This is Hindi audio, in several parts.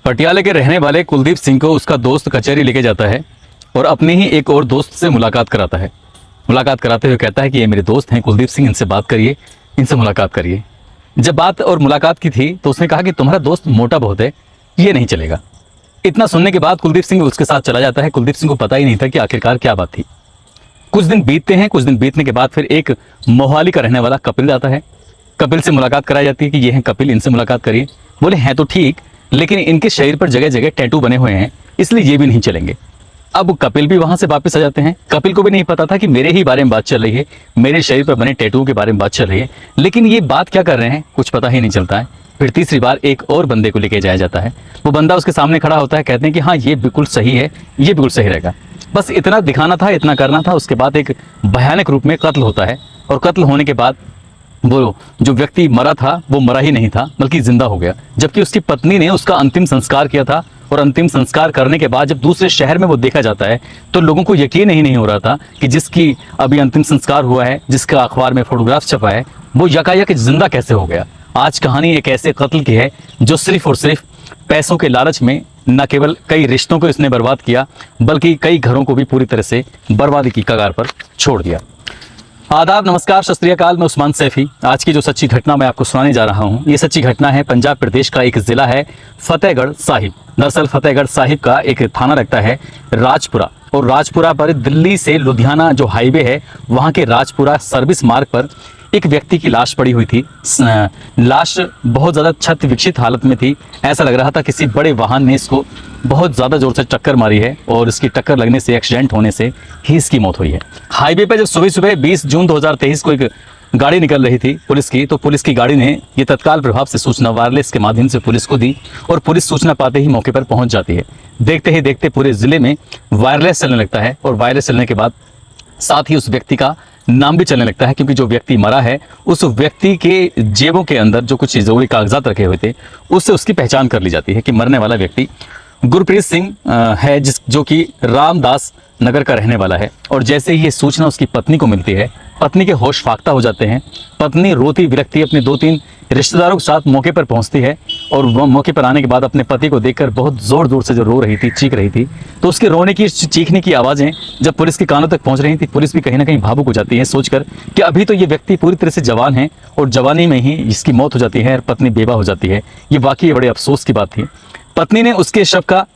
पटियाला के रहने वाले कुलदीप सिंह को उसका दोस्त कचहरी लेके जाता है और अपने ही एक और दोस्त से मुलाकात कराता है। मुलाकात कराते हुए कहता है कि ये मेरे दोस्त हैं कुलदीप सिंह, इनसे बात करिए, इनसे मुलाकात करिए। जब बात और मुलाकात की थी तो उसने कहा कि तुम्हारा दोस्त मोटा बहुत है, ये नहीं चलेगा। इतना सुनने के बाद कुलदीप सिंह उसके साथ चला जाता है। कुलदीप सिंह को पता ही नहीं था कि आखिरकार क्या बात थी। कुछ दिन बीतते हैं। कुछ दिन बीतने के बाद फिर एक मोहाली का रहने वाला कपिल आता है। कपिल से मुलाकात कराई जाती है कि ये हैं कपिल, इनसे मुलाकात करिए। बोले हैं तो ठीक, लेकिन इनके शरीर पर जगह जगह टैटू बने हुए हैं, इसलिए ये भी नहीं चलेंगे। अब कपिल भी वहां से वापस आ जाते हैं। कपिल को भी नहीं पता था कि मेरे ही बारे में बात चल रही है, मेरे शरीर पर बने टैटू के बारे में बात चल रही है, लेकिन ये बात क्या कर रहे हैं कुछ पता ही नहीं चलता है। फिर तीसरी बार एक और बंदे को लेके जाया जाता है। वो बंदा उसके सामने खड़ा होता है, कहते हैं कि हाँ ये बिल्कुल सही है, ये बिल्कुल सही रहेगा। बस इतना दिखाना था, इतना करना था। उसके बाद एक भयानक रूप में कत्ल होता है और कत्ल होने के बाद वो जो व्यक्ति मरा था वो मरा ही नहीं था, बल्कि जिंदा हो गया। जबकि उसकी पत्नी ने उसका अंतिम संस्कार किया था और अंतिम संस्कार करने के बाद जब दूसरे शहर में वो देखा जाता है तो लोगों को यकीन ही नहीं हो रहा था कि जिसकी अभी अंतिम संस्कार हुआ है, जिसका अखबार में फोटोग्राफ छपा है, वो यकायक जिंदा कैसे हो गया। आज कहानी एक ऐसे कत्ल की है जो सिर्फ और सिर्फ पैसों के लालच में न केवल कई रिश्तों को इसने बर्बाद किया, बल्कि कई घरों को भी पूरी तरह से बर्बादी की कगार पर छोड़ दिया। आदाब, नमस्कार, सत श्री अकाल। मैं उस्मान सैफी। आज की जो सच्ची घटना मैं आपको सुनाने जा रहा हूँ, ये सच्ची घटना है पंजाब प्रदेश का एक जिला है फतेहगढ़ साहिब। दरअसल फतेहगढ़ साहिब का एक थाना लगता है राजपुरा, और राजपुरा पर दिल्ली से लुधियाना जो हाईवे है वहाँ के राजपुरा सर्विस मार्ग पर एक व्यक्ति की लाश पड़ी हुई थी। लाश बहुत ज़्यादा क्षत विक्षित हालत में थी। ऐसा लग रहा था किसी बड़े वाहन ने इसको बहुत ज़्यादा जोर से टक्कर मारी है और इसकी टक्कर लगने से, एक्सीडेंट होने से ही इसकी मौत हुई है। हाईवे पर जब सुबह सुबह 20 जून 2023 को एक गाड़ी निकल रही थी पुलिस की, तो पुलिस की गाड़ी ने ये तत्काल प्रभाव से सूचना वायरलेस के माध्यम से पुलिस को दी और पुलिस सूचना पाते ही मौके पर पहुंच जाती है। देखते ही देखते पूरे ज़िले में वायरलेस चलने लगता है और वायरलेस चलने के बाद साथ ही उस व्यक्ति का नाम भी चलने लगता है, क्योंकि जो व्यक्ति मरा है उस व्यक्ति के जेबों के अंदर जो कुछ जरूरी कागजात रखे हुए थे उससे उसकी पहचान कर ली जाती है कि मरने वाला व्यक्ति गुरप्रीत सिंह है, जो कि रामदास नगर का रहने वाला है। और जैसे ही ये सूचना उसकी पत्नी को मिलती है, पत्नी के होश फाख्ता हो जाते हैं। पत्नी रोती बिलखती अपने 2-3 रिश्तेदारों के साथ मौके पर पहुंचती है और वह मौके पर आने के बाद अपने पति को देखकर बहुत जोर जोर से जो रो रही थी, चीख रही थी, तो उसके रोने की, चीखने की आवाज़ें जब पुलिस के कानों तक पहुंच रही थी, पुलिस भी कहीं ना कहीं भावुक हो जाती है सोचकर कि अभी तो ये व्यक्ति पूरी तरह से जवान है और जवानी में ही इसकी मौत हो जाती है और पत्नी बेवा हो जाती है। ये वाकई बड़े अफसोस की बात थी। पत्नी ने उसके शव का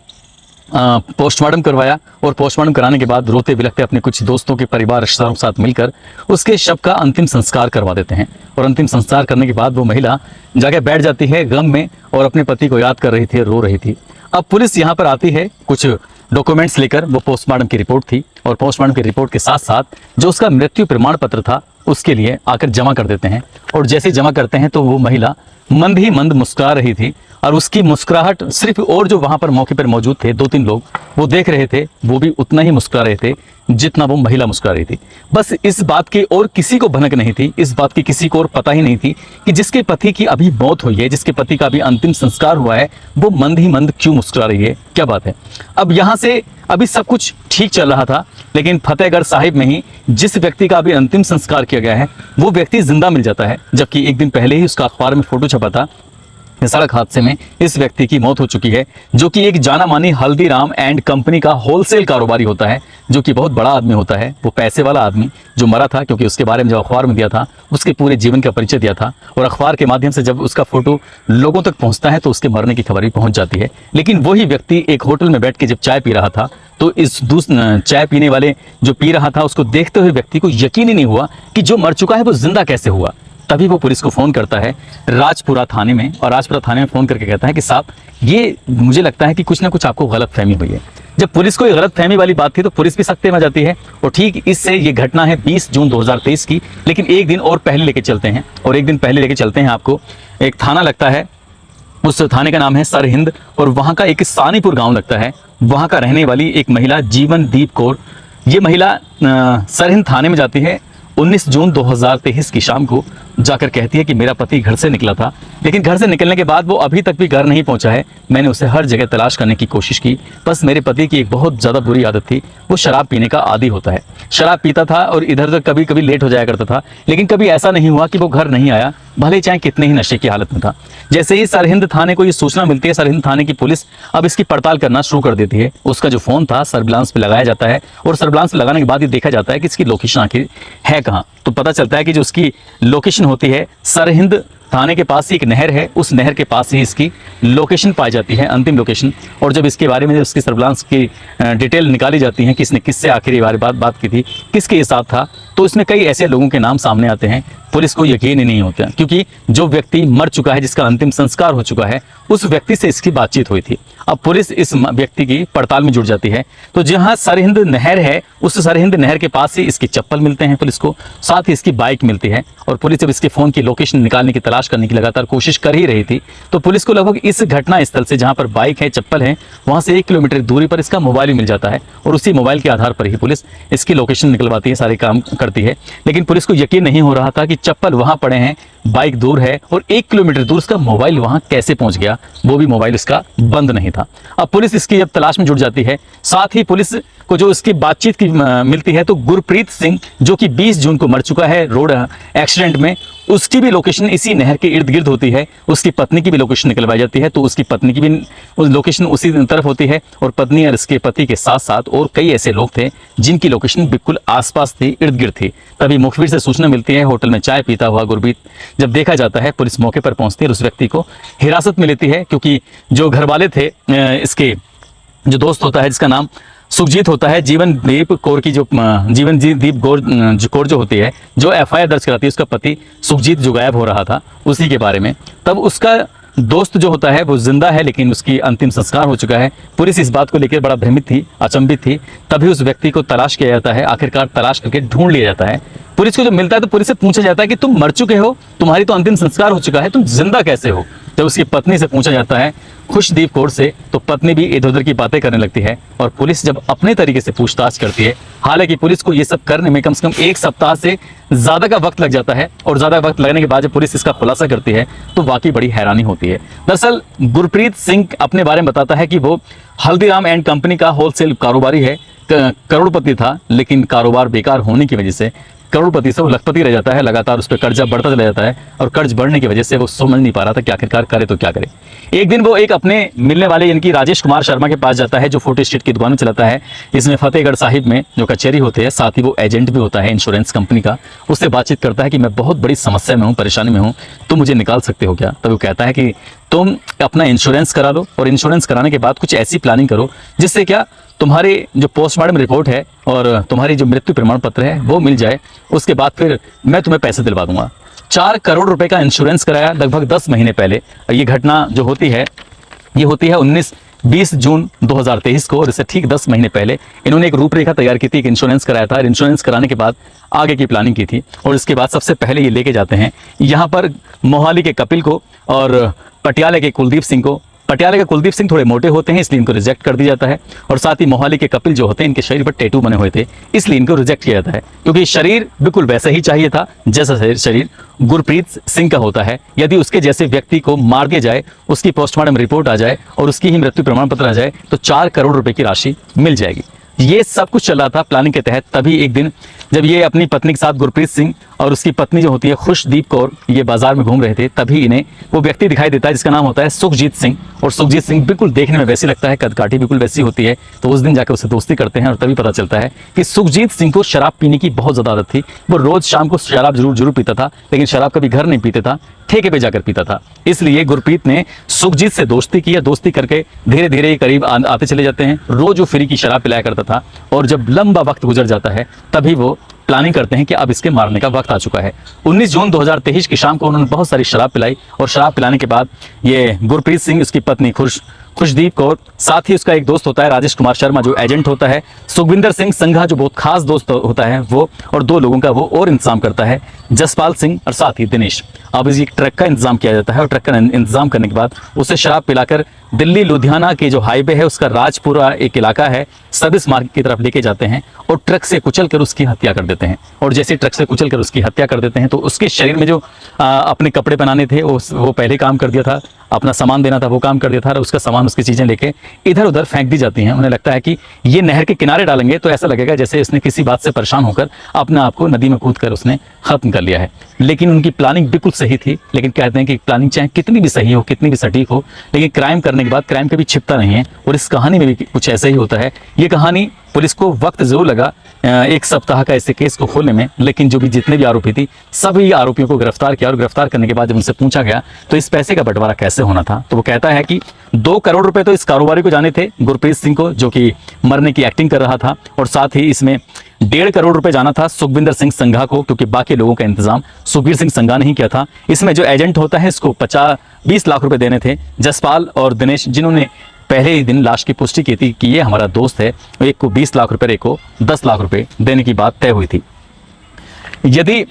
पोस्टमार्टम करवाया और पोस्टमार्टम कराने के बाद रोते बिलखते अपने कुछ दोस्तों के परिवार रिश्तेदारों के साथ मिलकर उसके शव का अंतिम संस्कार करवा देते हैं। और अंतिम संस्कार करने के बाद वो महिला जाके बैठ जाती है गम में और अपने पति को याद कर रही थी, रो रही थी। अब पुलिस यहाँ पर आती है कुछ डॉक्यूमेंट्स लेकर। वो पोस्टमार्टम की रिपोर्ट थी और पोस्टमार्टम की रिपोर्ट के साथ साथ जो उसका मृत्यु प्रमाण पत्र था उसके लिए आकर जमा कर देते हैं। और जैसे जमा करते हैं तो वो महिला मंद ही मंद मुस्कुरा रही थी और उसकी मुस्कुराहट सिर्फ, और जो वहां पर मौके पर मौजूद थे 2-3 लोग वो देख रहे थे, वो भी उतना ही मुस्कुरा रहे थे जितना वो महिला मुस्कुरा रही थी। बस इस बात की और किसी को भनक नहीं थी, इस बात की किसी को और पता ही नहीं थी कि जिसके पति की अभी मौत हुई है, जिसके पति का अभी अंतिम संस्कार हुआ है, वो मंद ही मंद क्यों मुस्कुरा रही है, क्या बात है। अब यहाँ से अभी सब कुछ ठीक चल रहा था, लेकिन फतेहगढ़ साहिब में ही जिस व्यक्ति का अभी अंतिम संस्कार किया गया है वो व्यक्ति जिंदा मिल जाता है, जबकि एक दिन पहले ही उसका अखबार में फोटो छपा था। सड़क हादसे में इस व्यक्ति की मौत हो चुकी है, जो कि एक जाना मानी हल्दीराम एंड कंपनी का होलसेल कारोबारी होता है, जो कि बहुत बड़ा आदमी होता है। वो पैसे वाला आदमी जो मरा था, क्योंकि उसके बारे में जो अखबार में दिया था उसके पूरे जीवन का परिचय दिया था और अखबार के माध्यम से जब उसका फोटो लोगों तक पहुंचता है तो उसके मरने की खबर भी पहुंच जाती है। लेकिन वही व्यक्ति एक होटल में बैठ के जब चाय पी रहा था तो इस चाय पीने वाले जो पी रहा था उसको देखते हुए व्यक्ति को यकीन ही नहीं हुआ कि जो मर चुका है वो जिंदा कैसे हुआ। तभी वो पुलिस को फ़ोन करता है राजपुरा थाने में, और राजपुरा थाने में फ़ोन करके कहता है कि साहब ये मुझे लगता है कि कुछ ना कुछ आपको गलत फहमी हुई है। जब पुलिस को ये गलत फहमी वाली बात थी तो पुलिस भी सख्ते में आ जाती है। और ठीक इससे ये घटना है 20 जून 2023 की, लेकिन एक दिन और पहले लेके चलते हैं। और एक दिन पहले लेके चलते हैं आपको, एक थाना लगता है, उस थाने का नाम है सरहिंद, और वहाँ का एक सानीपुर गाँव लगता है। वहाँ का रहने वाली एक महिला जीवनदीप कौर, ये महिला सरहिंद थाने में जाती है 19 जून 2023 की शाम को। जाकर कहती है कि मेरा पति घर से निकला था, लेकिन घर से निकलने के बाद वो अभी तक भी घर नहीं पहुंचा है। मैंने उसे हर जगह तलाश करने की कोशिश की, बस मेरे पति की एक बहुत ज़्यादा बुरी आदत थी, वो शराब पीने का आदी होता है। शराब पीता था और इधर उधर कभी कभी लेट हो जाया करता था, लेकिन कभी ऐसा नहीं हुआ कि वो घर नहीं आया, भले चाहे कितने ही नशे की हालत में था। जैसे ही सरहिंद थाने को ये सूचना मिलती है, सरहिंद थाने की पुलिस अब इसकी पड़ताल करना शुरू कर देती है। उसका जो फ़ोन था सर्विलांस पे लगाया जाता है और सर्विलांस पे लगाने के बाद ये देखा जाता है कि इसकी लोकेशन आखिर है कहाँ। तो पता चलता है कि जो उसकी लोकेशन होती है सरहिंद थाने के पास ही एक नहर है, उस नहर के पास ही इसकी लोकेशन पाई जाती है, अंतिम लोकेशन। और जब इसके बारे में उसकी सर्विलांस की डिटेल निकाली जाती है, किसने किससे आखिर ये बात की थी, किसके ये साथ था, तो इसमें कई ऐसे लोगों के नाम सामने आते हैं। पुलिस को यकीन ही नहीं होता, क्योंकि जो व्यक्ति मर चुका है, जिसका अंतिम संस्कार हो चुका है, उस व्यक्ति से इसकी बातचीत हुई थी। अब पुलिस इस व्यक्ति की पड़ताल में जुट जाती है। तो जहां सरहिंद नहर है, उस सरहिंद नहर के पास ही इसकी चप्पल मिलते हैं पुलिस को, साथ ही इसकी बाइक मिलती है। और पुलिस जब इसके फ़ोन की लोकेशन निकालने की तलाश करने की लगातार कोशिश कर ही रही थी, तो पुलिस को लगभग इस घटना स्थल से, जहां पर बाइक है, चप्पल है, वहां से 1 किलोमीटर दूरी पर इसका मोबाइल भी मिल जाता है। और उसी मोबाइल के आधार पर ही पुलिस इसकी लोकेशन निकलवाती है, सारे काम करती है। लेकिन पुलिस को यकीन नहीं हो रहा था कि चप्पल वहां पड़े हैं, बाइक दूर है और 1 किलोमीटर दूर उसका मोबाइल वहां कैसे पहुंच गया, वो भी मोबाइल इसका बंद नहीं था। अब पुलिस इसकी जब तलाश में जुट जाती है, साथ ही पुलिस को जो इसकी बातचीत की मिलती है, तो गुरप्रीत सिंह जो कि 20 जून को मर चुका है रोड एक्सीडेंट में, उसकी भी लोकेशन इसी नहर के इर्द गिर्द होती है। उसकी पत्नी की भी लोकेशन निकलवाई जाती है, तो उसकी पत्नी की भी लोकेशन उसी तरफ होती है। और पत्नी और इसके पति के साथ साथ और कई ऐसे लोग थे जिनकी लोकेशन बिल्कुल आसपास थी, इर्द गिर्द थी। तभी मुखबिर से सूचना मिलती है, होटल में चाय पीता हुआ गुरप्रीत जब देखा जाता है, पुलिस मौके पर पहुंचती है और उस व्यक्ति को हिरासत में लेती है। क्योंकि जो घर वाले थे, इसके जो दोस्त होता है जिसका नाम सुखजीत होता है, जीवनदीप कौर की जो जीवनदीप कौर जो होती है, जो FIR दर्ज कराती है, उसका पति सुखजीत जो गायब हो रहा था, उसी के बारे में। तब उसका दोस्त जो होता है वो जिंदा है, लेकिन उसकी अंतिम संस्कार हो चुका है। पुलिस इस बात को लेकर बड़ा भ्रमित थी, अचंभित थी। तभी उस व्यक्ति को तलाश किया जाता है, आखिरकार तलाश करके ढूंढ लिया जाता है। पुलिस को जब मिलता है तो पुलिस से पूछा जाता है कि तुम मर चुके हो, तुम्हारी तो अंतिम संस्कार हो चुका है, तुम जिंदा कैसे हो। जब उसकी पत्नी से पूछा जाता है, खुशदीप कौर से, तो पत्नी भी इधर उधर की बातें करने लगती है। और पुलिस जब अपने तरीके से पूछताछ करती है, हालांकि पुलिस को ये सब करने में कम से कम 1 सप्ताह से ज़्यादा का वक्त लग जाता है, और ज़्यादा वक्त लगने के बाद जब पुलिस इसका खुलासा करती है तो वाकई बड़ी हैरानी होती है। दरअसल गुरप्रीत सिंह अपने बारे में बताता है कि वो हल्दीराम एंड कंपनी का होलसेल कारोबारी है, करोड़पति था, लेकिन कारोबार बेकार होने की वजह से करोड़पति से वो लखपति रह जाता है। लगातार उस पर कर्जा बढ़ता चला जाता है, और कर्ज बढ़ने की वजह से वो समझ नहीं पा रहा था कि आखिरकार करे तो क्या करे। एक दिन वो एक अपने मिलने वाले यानी राजेश कुमार शर्मा के पास जाता है, जो फोटो स्टेट की दुकान चलाता है। इसमें फतेहगढ़ साहिब में जो कचहरी होती है, साथ ही वो एजेंट भी होता है इंश्योरेंस कंपनी का। उससे बातचीत करता है कि मैं बहुत बड़ी समस्या में हूँ, परेशानी में हूँ, तुम मुझे निकाल सकते हो क्या। तब वो कहता है कि तुम अपना इंश्योरेंस करा लो, और इंश्योरेंस कराने के बाद कुछ ऐसी प्लानिंग करो जिससे क्या तुम्हारी जो पोस्टमार्टम रिपोर्ट है और तुम्हारी जो मृत्यु प्रमाण पत्र है वो मिल जाए। उसके बाद फिर मैं तुम्हें पैसे दिलवा दूंगा। 4 करोड़ रुपए का इंश्योरेंस कराया लगभग 10 महीने पहले। ये घटना जो होती है, ये होती है 20 जून 2023 को, और इससे ठीक 10 महीने पहले इन्होंने एक रूपरेखा तैयार की थी, एक इंश्योरेंस कराया था। इंश्योरेंस कराने के बाद आगे की प्लानिंग की थी, और इसके बाद सबसे पहले ये लेके जाते हैं यहाँ पर मोहाली के कपिल को और पटियाला के कुलदीप सिंह को। पटियाला के कुलदीप सिंह थोड़े मोटे होते हैं, इसलिए इनको रिजेक्ट कर दिया जाता है। और साथ ही मोहाली के कपिल जो होते हैं, इनके शरीर पर टैटू बने हुए थे, इसलिए इनको रिजेक्ट किया जाता है, क्योंकि शरीर बिल्कुल वैसा ही चाहिए था जैसा शरीर गुरप्रीत सिंह का होता है। यदि उसके जैसे व्यक्ति को मार दिया जाए, उसकी पोस्टमार्टम रिपोर्ट आ जाए और उसकी ही मृत्यु प्रमाण पत्र आ जाए, तो 4 करोड़ रुपए की राशि मिल जाएगी। ये सब कुछ चल रहा था प्लानिंग के तहत। तभी एक दिन जब ये अपनी पत्नी के साथ गुरप्रीत सिंह और उसकी पत्नी जो होती है खुशदीप कौर, ये बाजार में घूम रहे थे, तभी इन्हें वो व्यक्ति दिखाई देता है जिसका नाम होता है सुखजीत सिंह। और सुखजीत सिंह बिल्कुल देखने में वैसे लगता है, कदकाठी बिल्कुल वैसी होती है। तो उस दिन जाकर उससे दोस्ती करते हैं, और तभी पता चलता है कि सुखजीत सिंह को शराब पीने की बहुत ज़्यादा आदत थी। वो रोज शाम को शराब जरूर पीता था, लेकिन शराब कभी घर नहीं पीता था, ठेके पे जाकर पीता था। इसलिए गुरप्रीत ने सुखजीत से दोस्ती की, दोस्ती करके धीरे धीरे करीब आते चले जाते हैं। रोज वो फ्री की शराब पिलाया करता था, और जब लंबा वक्त गुजर जाता है तभी वो प्लानिंग करते हैं कि अब इसके मारने का वक्त आ चुका है। 19 जून 2023 की शाम को उन्होंने बहुत सारी शराब पिलाई, और शराब पिलाने के बाद ये गुरप्रीत सिंह, उसकी पत्नी खुशदीप कौर, साथ ही उसका एक दोस्त होता है राजेश कुमार शर्मा जो एजेंट होता है, सुखविंदर सिंह संघा जो बहुत खास दोस्त होता है वो, और 2 लोगों का वो और इंतजाम करता है, जसपाल सिंह और साथ ही दिनेश। अब इस ट्रक का इंतजाम किया जाता है, और ट्रक का इंतजाम करने के बाद उसे शराब पिलाकर दिल्ली लुधियाना के जो हाईवे है उसका राजपुरा एक इलाका है, सर्विस मार्ग की तरफ लेके जाते हैं और ट्रक से कुचलकर उसकी हत्या कर देते हैं। और जैसे ट्रक से कुचलकर उसकी हत्या कर देते हैं तो उसके शरीर में जो अपने कपड़े बनाने थे वो पहले काम कर दिया था, अपना सामान देना था वो काम कर दिया था, और उसका सामान उसकी चीज़ें लेके इधर उधर फेंक दी जाती हैं। उन्हें लगता है कि ये नहर के किनारे डालेंगे तो ऐसा लगेगा जैसे इसने किसी बात से परेशान होकर अपने आप को नदी में कूद कर उसने खत्म कर लिया है। लेकिन उनकी प्लानिंग बिल्कुल सही थी। लेकिन कहते हैं कि प्लानिंग चाहे कितनी भी सही हो, कितनी भी सटीक हो, लेकिन क्राइम करने के बाद क्राइम कभी छिपता नहीं है। और इस कहानी में भी कुछ ऐसा ही होता है। ये कहानी पुलिस को वक्त जरूर लगा 1 सप्ताह का ऐसे केस को खोलने में, लेकिन जो भी जितने भी आरोपी थी सभी आरोपियों को गिरफ्तार किया। और गिरफ्तार करने के बाद जब उनसे पूछा गया तो इस पैसे का बंटवारा कैसे होना था, तो वो कहता है कि 2 करोड़ रुपए तो इस कारोबारी को जाने थे, गुरप्रीत सिंह को, जो कि मरने की एक्टिंग कर रहा था, और साथ ही इसमें 1.5 करोड़ रुपए जाना था सुखविंदर सिंह संघा को, क्योंकि बाकी लोगों का इंतजाम सुखबीर सिंह संघा ने ही किया था। इसमें जो एजेंट होता है इसको 20 लाख रुपए देने थे। जसपाल और दिनेश, जिन्होंने पहले ही दिन लाश की पुष्टि की थी कि ये हमारा दोस्त है, एक को 20 लाख रुपए, एक को 10 लाख रुपए देने की बात तय हुई थी। यदि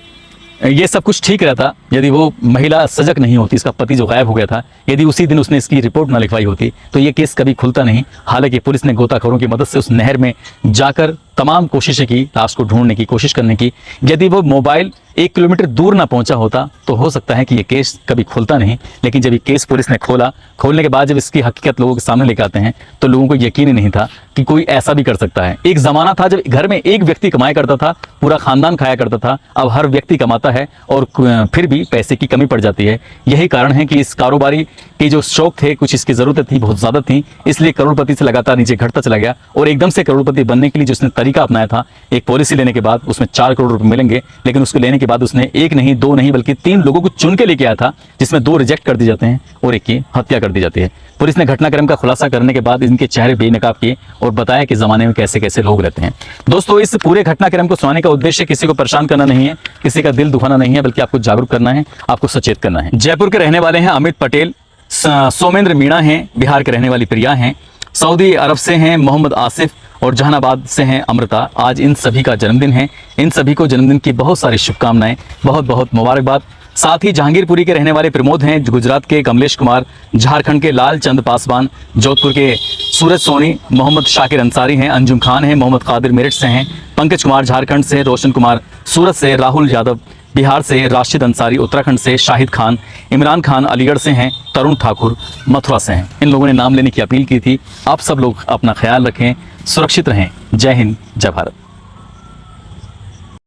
ये सब कुछ ठीक रहता, यदि वो महिला सजग नहीं होती, इसका पति जो गायब हो गया था, यदि उसी दिन उसने इसकी रिपोर्ट ना लिखवाई होती तो ये केस कभी खुलता नहीं। हालांकि पुलिस ने गोताखोरों की मदद से उस नहर में जाकर तमाम कोशिशें की, लाश को ढूंढने की कोशिश करने की। यदि वो मोबाइल 1 किलोमीटर दूर ना पहुंचा होता तो हो सकता है कि ये केस कभी खुलता नहीं। लेकिन जब ये केस पुलिस ने खोलने के बाद जब इसकी हकीकत लोगों के सामने लेकर आते हैं तो लोगों को यकीन ही नहीं था कि कोई ऐसा भी कर सकता है। एक जमाना था जब घर में एक व्यक्ति कमाया करता था, पूरा खानदान खाया करता था। अब हर व्यक्ति कमाता है और फिर भी पैसे की कमी पड़ जाती है। यही कारण है कि इस कारोबारी के जो शौक थे, कुछ इसकी जरूरत थी, बहुत ज्यादा थी, इसलिए करोड़पति से लगातार नीचे घटता चला गया। और एकदम से करोड़पति बनने के लिए जिसने तरीका अपनाया था, एक पॉलिसी लेने के बाद उसमें 4 करोड़ रुपए मिलेंगे, लेकिन उसको लेने के बाद उसने 1 नहीं 2 नहीं बल्कि 3 लोगों को चुन के लेके आया था, जिसमें 2 रिजेक्ट कर दिए जाते हैं और 1 की हत्या कर दी जाती है। पुलिस ने घटनाक्रम का खुलासा करने के बाद इनके चेहरे बेनकाब किए और बताया कि जमाने में कैसे कैसे लोग रहते हैं। दोस्तों, इस पूरे घटनाक्रम को सुनाने का उद्देश्य किसी को परेशान करना नहीं है, किसी का दिल दुखाना नहीं है, बल्कि आपको जागरूक करना है, आपको सचेत करना है। जयपुर के रहने वाले हैं अमित पटेल, सोमेंद्र मीणा हैं, बिहार के रहने वाली प्रिया हैं, सऊदी अरब से हैं मोहम्मद आसिफ, और जहानाबाद से हैं अमृता। आज इन सभी का जन्मदिन है। इन सभी को जन्मदिन की बहुत सारी शुभकामनाएं, बहुत बहुत मुबारकबाद। साथ ही जहांगीरपुरी के रहने वाले प्रमोद हैं, गुजरात के कमलेश कुमार, झारखंड के लाल चंद पासवान, जोधपुर के सूरज सोनी, मोहम्मद शाकिर अंसारी हैं, अंजुम खान हैं, मोहम्मद कादिर मेरठ से हैं, पंकज कुमार झारखंड से, रोशन कुमार सूरत से, राहुल यादव बिहार से, राशिद अंसारी उत्तराखंड से, शाहिद खान, इमरान खान अलीगढ़ से हैं, तरुण ठाकुर मथुरा से हैं। इन लोगों ने नाम लेने की अपील की थी। आप सब लोग अपना ख्याल रखें, सुरक्षित रहें। जय हिंद, जय भारत।